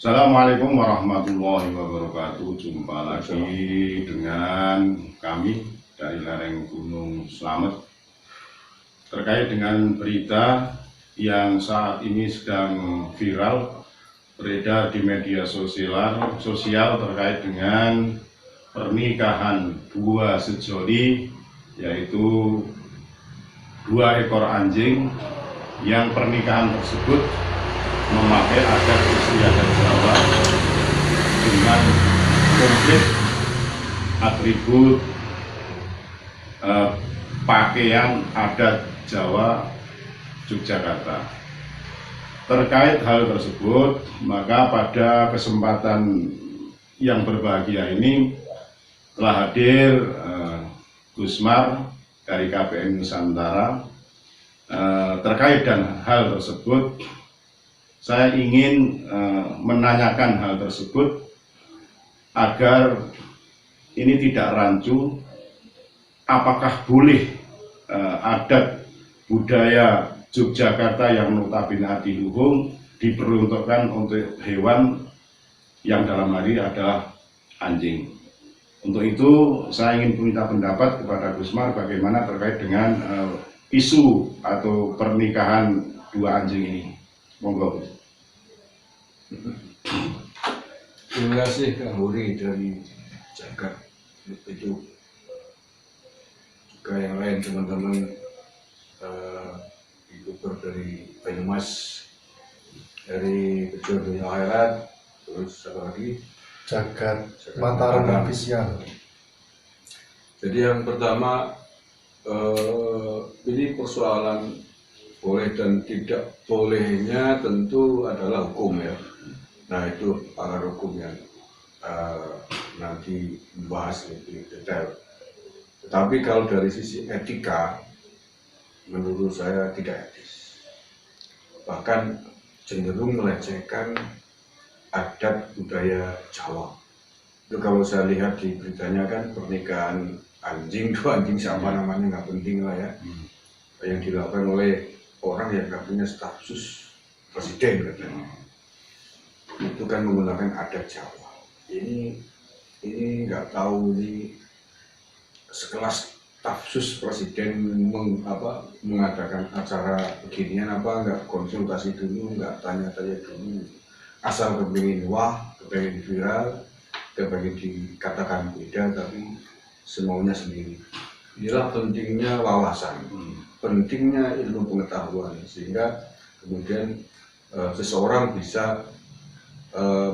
Assalamualaikum warahmatullahi wabarakatuh. Jumpa lagi dengan kami dari lereng Gunung Slamet terkait dengan berita yang saat ini sedang viral beredar di media sosial terkait dengan pernikahan dua sejoli, yaitu 2 ekor anjing yang pernikahan tersebut memakai adat istiadat Jawa dengan komplit atribut pakaian adat Jawa Yogyakarta. Terkait hal tersebut, maka pada kesempatan yang berbahagia ini telah hadir Gusmar dari KPN Nusantara. Terkait dengan hal tersebut, saya ingin menanyakan hal tersebut agar ini tidak rancu. Apakah boleh adat budaya Yogyakarta yang notabene adiluhung diperuntukkan untuk hewan yang dalam hari adalah anjing? Untuk itu saya ingin minta pendapat kepada Gusmar bagaimana terkait dengan isu atau pernikahan 2 anjing ini. Monggo. Terima kasih Kak Huri dari Jagat itu, juga yang lain teman-teman youtuber dari Banyumas, dari Pejuang Dunia Akhirat, terus apa lagi? Jagat Mataram Official. Jadi yang pertama, ini persoalan boleh dan tidak bolehnya tentu adalah hukum ya. Nah itu pakar hukum yang nanti membahas lebih detail. Tetapi kalau dari sisi etika, menurut saya tidak etis. Bahkan cenderung melecehkan adat budaya Jawa. Itu kalau saya lihat di beritanya kan pernikahan anjing, 2 anjing siapa namanya nggak penting lah ya. Yang dilakukan oleh orang yang nggak punya status presiden katanya. Itu kan menggunakan adat Jawa. Ini nggak tahu ini sekelas stafsus presiden mengadakan acara beginian apa nggak konsultasi dulu, nggak tanya-tanya dulu, asal kepingin kepingin viral, kepingin dikatakan beda tapi semaunya sendiri. Inilah pentingnya wawasan, pentingnya ilmu pengetahuan, sehingga kemudian seseorang bisa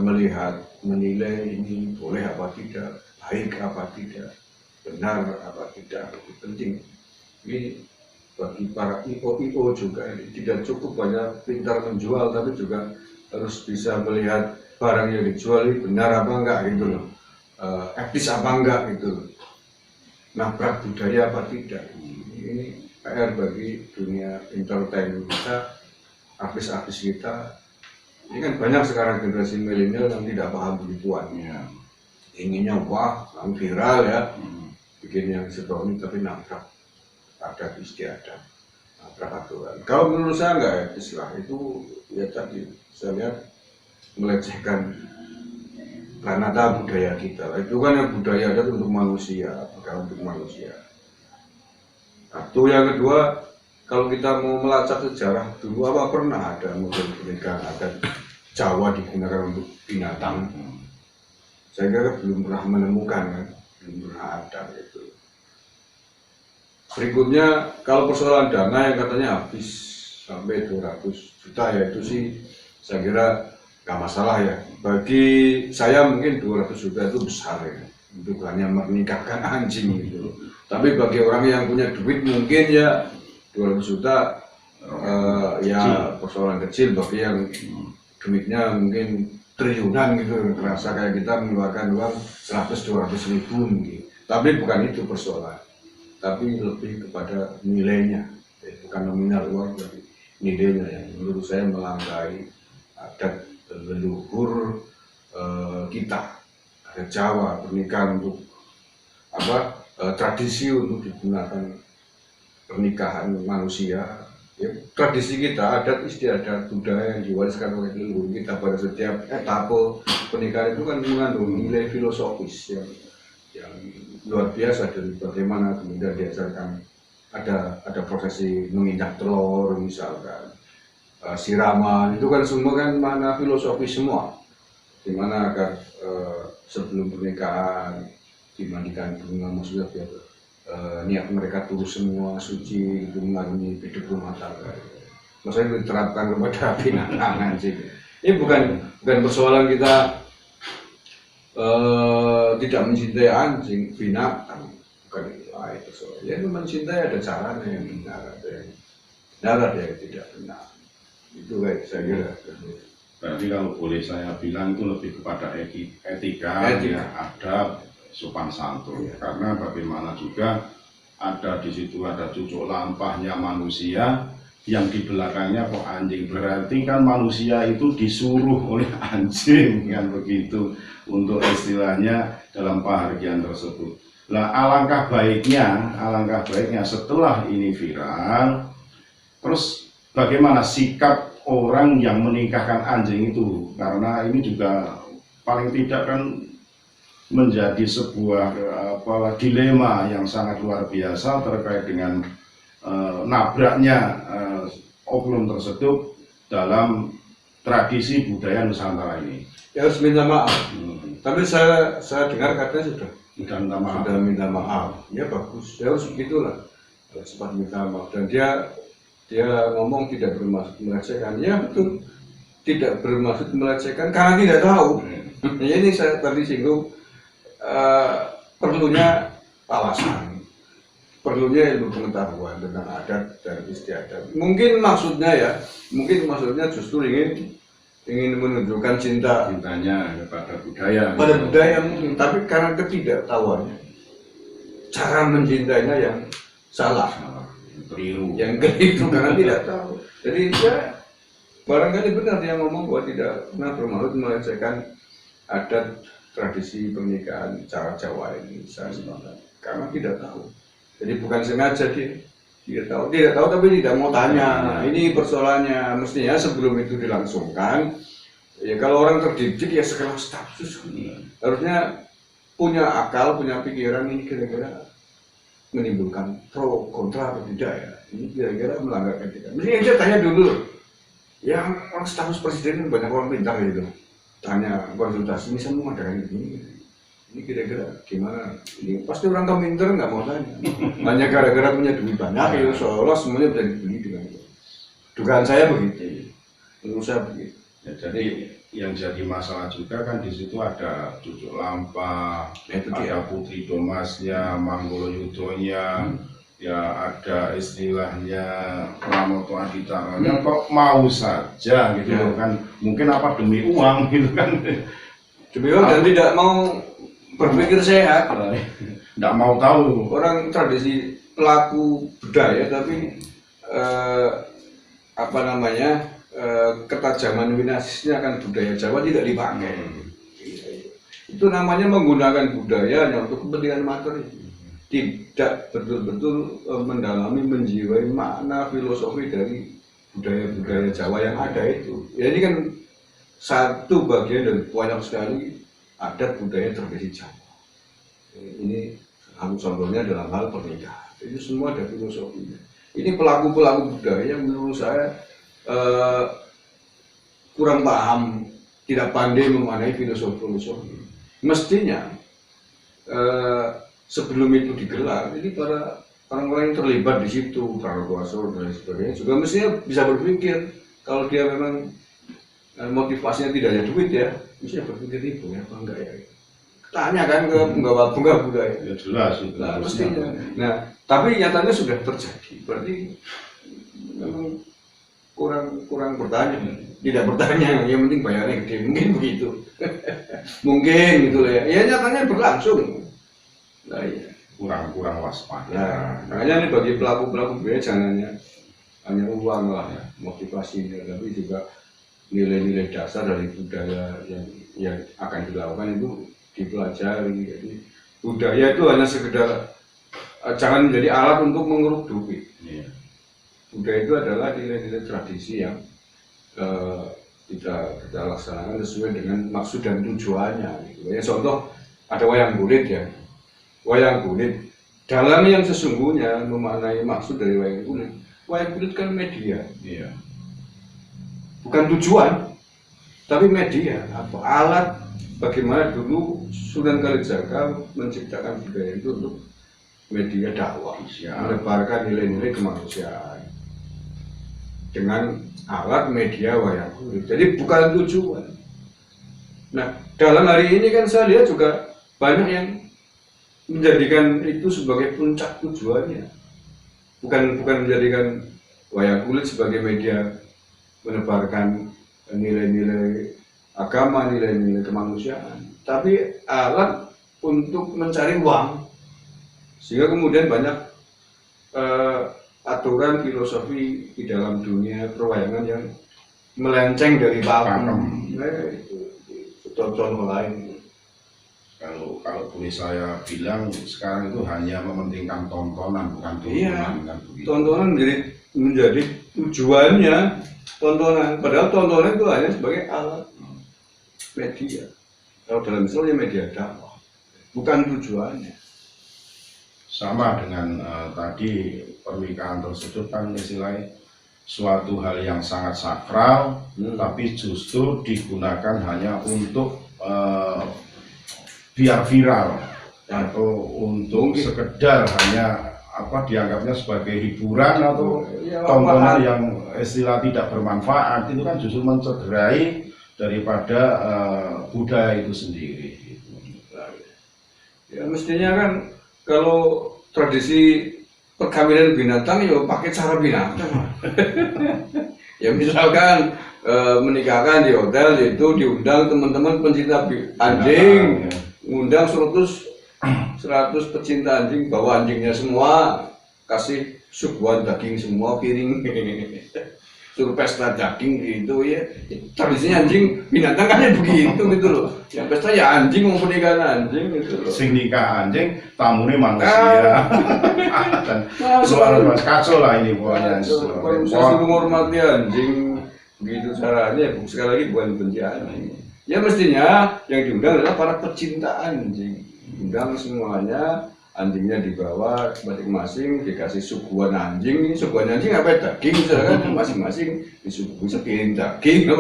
melihat, menilai ini boleh apa tidak, baik apa tidak, benar apa tidak. Lebih penting ini bagi para IO juga, ini tidak cukup hanya pintar menjual, tapi juga harus bisa melihat barang yang dijual ini benar apa enggak gitu loh, etis apa enggak gitu loh, nabrak budaya apa tidak. Ini PR bagi dunia entertainment kita, artis-artis kita. Ini kan banyak sekarang generasi milenial yang tidak paham begituan ya. Inginnya langsung viral ya, bikin yang seperti tapi nabrak adat istiadat, nabrak aturan. Kalau menurut saya nggak etis lah, itu ya tadi saya lihat melecehkan Kanada budaya kita. Itu kan yang budaya adat untuk manusia, bukan untuk manusia. Satu, yang kedua, kalau kita mau melacak sejarah dulu apa pernah ada model pernikahan adat Jawa digunakan untuk binatang? Saya kira belum pernah menemukan kan, belum pernah ada gitu. Berikutnya, kalau persoalan dana yang katanya habis sampai 200 juta ya, itu sih saya kira nggak masalah ya. Bagi saya mungkin 200 juta itu besar ya, untuk hanya menikahkan anjing gitu. Tapi bagi orang yang punya duit mungkin ya 200 juta ya persoalan kecil. Bagi yang duitnya mungkin triliunan gitu, terasa kayak kita mengeluarkan uang 100-200 ribu gitu. Tapi bukan itu persoalan, tapi lebih kepada nilainya, bukan nominal uang, tapi nilainya yang menurut saya melangkahi adat leluhur kita. Ada Jawa, pernikahan untuk tradisi untuk digunakan pernikahan manusia Ya, tradisi kita, adat istiadat, budaya yang diwariskan oleh leluhur kita pada setiap etape pernikahan itu kan mengandung nilai filosofis yang luar biasa, dari bagaimana kemudian diajarkan ada prosesi menginjak telur misalkan, siraman, itu kan semua kan mana filosofis semua, dimana agar sebelum pernikahan dimandikan bunga, maksudnya biar niat mereka tulus semua, suci, itu mengarungi hidup rumah tangga. Maksudnya diterapkan kepada binatang anjing. Ini bukan persoalan kita tidak mencintai anjing, binatang, bukan itu. Persoalan. Ya mencintai ada caranya yang benar, ada yang tidak benar. Itu kayak saya kira. Berarti kalau boleh saya bilang itu lebih kepada etika. Ya, adab, sopan santun, karena bagaimana juga ada di situ ada cucuk lampahnya manusia yang di belakangnya kok anjing, berarti kan manusia itu disuruh oleh anjing kan begitu untuk istilahnya dalam pahargyan tersebut. Nah, alangkah baiknya setelah ini viral, terus bagaimana sikap orang yang menikahkan anjing itu, karena ini juga paling tidak kan menjadi sebuah dilema yang sangat luar biasa terkait dengan nabraknya oknum tersebut dalam tradisi budaya Nusantara ini. Ya harus minta maaf. Tapi saya dengar katanya sudah minta maaf. Ya bagus. Ya harus begitulah. Sempat minta maaf, dan dia ngomong tidak bermaksud melecehkan. Ya betul, tidak bermaksud melecehkan karena tidak tahu. Ya, ini saya tadi singgung. Perlunya alasan, perlunya ilmu pengetahuan tentang adat dan istiadat. Mungkin maksudnya justru ingin menunjukkan cintanya kepada budaya. Pada budaya mungkin, tapi karena ketidaktahuannya, cara mencintainya yang salah, yang keliru karena tidak tahu. Jadi ya barangkali benar dia ngomong bahwa tidak pernah bermaksud melecehkan adat tradisi pernikahan cara Jawa ini, saya sepakat, karena tidak tahu. Jadi bukan sengaja dia tidak tahu tapi tidak mau tanya. Nah, ini persoalannya. Mestinya sebelum itu dilangsungkan, ya kalau orang terdidik ya sekelas status, harusnya punya akal, punya pikiran, ini kira-kira menimbulkan pro kontra atau tidak ya. Ini kira-kira melanggar etika. Mestinya dia tanya dulu. Yang orang status presiden banyak orang pintar gitu. Tanya konsultasi, ini semua ada ini kira-kira gimana, ini pasti orang keminter nggak mau tanya, hanya gara-gara punya duit banyak ya seolah semuanya bisa dibeli dengan itu. Dugaan saya begitu, menurut saya begitu. Ya, jadi yang jadi masalah juga kan di situ ada cucuk lampah, ada putri domasnya, Manggolo Yudonya, ya ada istilahnya Pramoto Aditaranya, kok mau saja gitu kan, mungkin apa demi uang gitu kan, demi uang dan tidak mau berpikir sehat, tidak mau tahu orang tradisi pelaku budaya tapi ketajaman winasisnya akan budaya Jawa tidak dipakai. Itu namanya menggunakan budaya hanya untuk kepentingan materi, tidak betul-betul mendalami, menjiwai makna filosofi dari budaya-budaya Jawa yang ada itu. Ya ini kan satu bagian dari banyak sekali adat budaya tradisi Jawa. Ini contohnya dalam hal pernikahan. Itu semua ada filosofinya. Ini pelaku-pelaku budaya yang menurut saya kurang paham, tidak pandai memaknai filosofi. Mestinya sebelum itu digelar, ini para orang-orang yang terlibat di situ, para kuasa dan sebagainya juga mestinya bisa berpikir, kalau dia memang motivasinya tidak ada duit ya, mestinya berpikir itu ya, apa enggak ya? Tanya kan ke penggawa budaya. Ya jelas itu. Nah, mestinya. Nah, tapi nyatanya sudah terjadi, berarti memang kurang bertanya, tidak bertanya, yang penting bayarnya gede, mungkin begitu. Mungkin gitu ya. Ya nyatanya berlangsung. Nah, iya. kurang waspada. Nah, makanya ini bagi pelaku budaya jangan hanya uang lah ya, motivasinya, tapi juga nilai-nilai dasar dari budaya yang akan dilakukan itu dipelajari. Jadi budaya itu hanya sekedar jangan menjadi alat untuk mengeruk duit. Iya. budaya itu adalah nilai-nilai tradisi yang kita laksanakan sesuai dengan maksud dan tujuannya. Gitu. Ya, contoh ada wayang kulit ya, wayang kulit dalam yang sesungguhnya memaknai maksud dari wayang kulit kan media, Iya. bukan tujuan, tapi media, apa alat bagaimana dulu Sunan Kalijaga menciptakan budaya itu untuk media dakwah, menebarkan nilai-nilai kemanusiaan dengan alat media wayang kulit. Jadi bukan tujuan. Nah, dalam hari ini kan saya lihat juga banyak yang menjadikan itu sebagai puncak tujuannya. Bukan menjadikan wayang kulit sebagai media menebarkan nilai-nilai agama, nilai-nilai kemanusiaan, tapi alat untuk mencari uang. Sehingga kemudian banyak aturan filosofi di dalam dunia perwayangan yang melenceng dari pakem. Itu contoh lain. Kalau boleh saya bilang sekarang itu hanya mementingkan tontonan bukan tuntunan. Iya, kan begitu. tontonan menjadi tujuannya tontonan. Padahal tontonan itu hanya sebagai alat media. Kalau dalam misalnya media dakwah, bukan tujuannya. Sama dengan tadi pernikahan tersebut kan istilahnya suatu hal yang sangat sakral, tapi justru digunakan hanya untuk biar viral atau untuk sekedar hanya dianggapnya sebagai hiburan atau tontonan yang istilah tidak bermanfaat, itu kan justru mencederai daripada budaya itu sendiri. Ya mestinya kan kalau tradisi perkawinan binatang ya pakai cara binatang. Ya misalkan menikahkan di hotel itu diundang teman-teman pencinta anjing, undang 100 pecinta anjing, bawa anjingnya semua, kasih suguhan daging semua piring. Suruh pesta daging gitu ya. Tradisinya anjing binatang kan ya begitu gitu loh. Yang pesta ya anjing, mau pernikahan anjing gitu loh. Sing nikah anjing, tamunya manusia. Dan luar biasa kacau lah ini pokoknya. Kalau saya suruh menghormati anjing, begitu caranya. Sekali lagi bukan benci anjing. Ya mestinya yang diundang adalah para pecinta anjing. Undang semuanya, anjingnya dibawa masing-masing, dikasih suguhan anjing. Suguhan anjing apa? Daging, misalkan masing-masing disuguhi sepiring daging.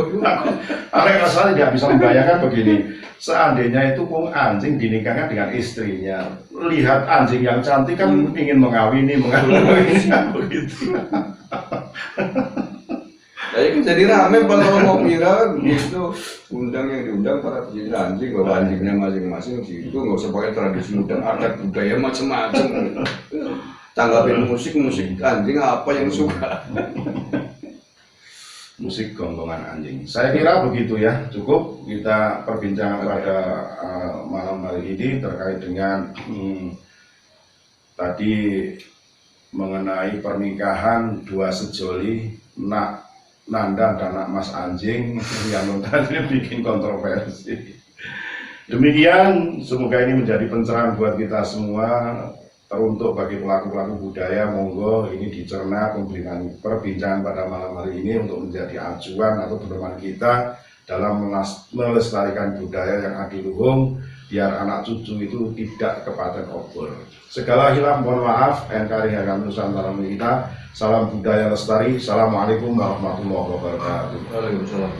Arek rasanya tidak bisa membayangkan begini. Seandainya itu pun anjing dinikahkan dengan istrinya, lihat anjing yang cantik kan ingin mengawini begitu. Ya kan jadi rame kalau mau viral gitu, undang yang diundang para pecinta anjing, bawa anjingnya masing-masing gitu, nggak usah pakai tradisi dan adat budaya macam-macam. Tanggapin musik anjing apa yang suka. Musik gonggongan anjing. Saya kira begitu ya, cukup kita perbincangan pada malam hari ini terkait dengan tadi mengenai pernikahan dua sejoli, Nanda dan Nak Mas Anjing yang tadi bikin kontroversi. Demikian, semoga ini menjadi pencerahan buat kita semua, teruntuk bagi pelaku-pelaku budaya. Monggo ini dicerna perbincangan pada malam hari ini untuk menjadi acuan atau pedoman kita dalam melestarikan budaya yang adiluhung, biar anak cucu itu tidak kepaten obor. Segala hilaf mohon maaf, NKRI Harga Nusantara kita. Salam budaya lestari. Assalamualaikum warahmatullahi wabarakatuh. Waalaikumsalam.